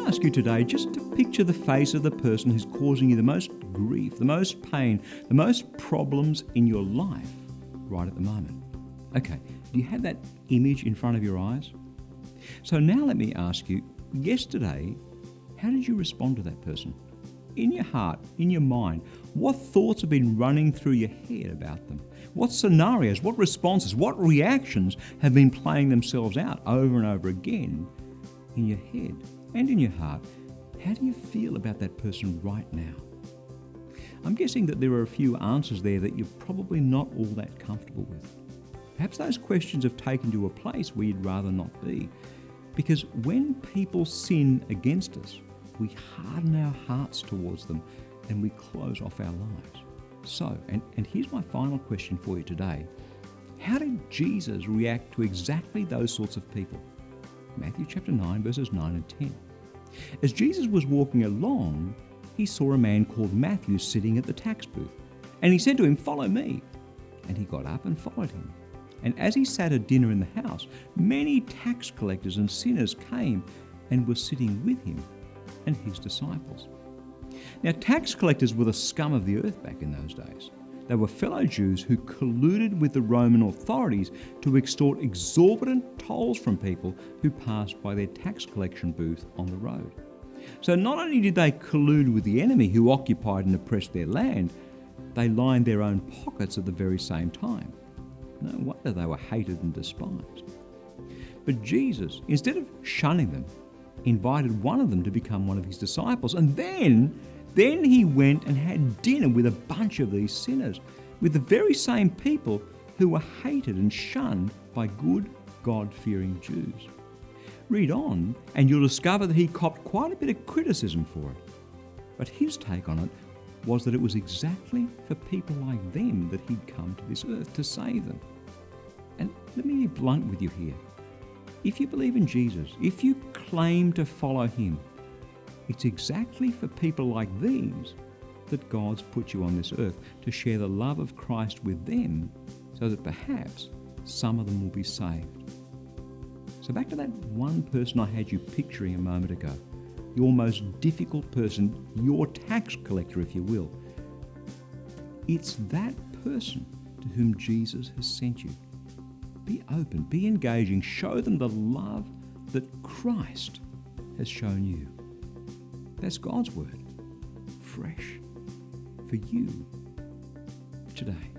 ask you today just to picture the face of the person who's causing you the most grief, the most pain, the most problems in your life right at the moment. Okay, do you have that image in front of your eyes? So now let me ask you, yesterday, how did you respond to that person? In your heart, in your mind, what thoughts have been running through your head about them? What scenarios, what responses, what reactions have been playing themselves out over and over again in your head and in your heart? How do you feel about that person right now? I'm guessing that there are a few answers there that you're probably not all that comfortable with. Perhaps those questions have taken you to a place where you'd rather not be. Because when people sin against us, we harden our hearts towards them and we close off our lives. So, and here's my final question for you today. How did Jesus react to exactly those sorts of people? Matthew chapter 9, verses 9 and 10. As Jesus was walking along, he saw a man called Matthew sitting at the tax booth. And he said to him, "Follow me." And he got up and followed him. And as he sat at dinner in the house, many tax collectors and sinners came and were sitting with him and his disciples. Now, tax collectors were the scum of the earth back in those days. They were fellow Jews who colluded with the Roman authorities to extort exorbitant tolls from people who passed by their tax collection booth on the road. So not only did they collude with the enemy who occupied and oppressed their land, they lined their own pockets at the very same time. No wonder they were hated and despised. But Jesus, instead of shunning them, invited one of them to become one of his disciples. And then he went and had dinner with a bunch of these sinners, with the very same people who were hated and shunned by good, God-fearing Jews. Read on and you'll discover that he copped quite a bit of criticism for it. But his take on it was that it was exactly for people like them that he'd come to this earth to save them. And let me be blunt with you here. If you believe in Jesus, if you claim to follow him, it's exactly for people like these that God's put you on this earth, to share the love of Christ with them so that perhaps some of them will be saved. So back to that one person I had you picturing a moment ago, your most difficult person, your tax collector, if you will. It's that person to whom Jesus has sent you. Be open, be engaging, show them the love that Christ has shown you. That's God's word, fresh for you today.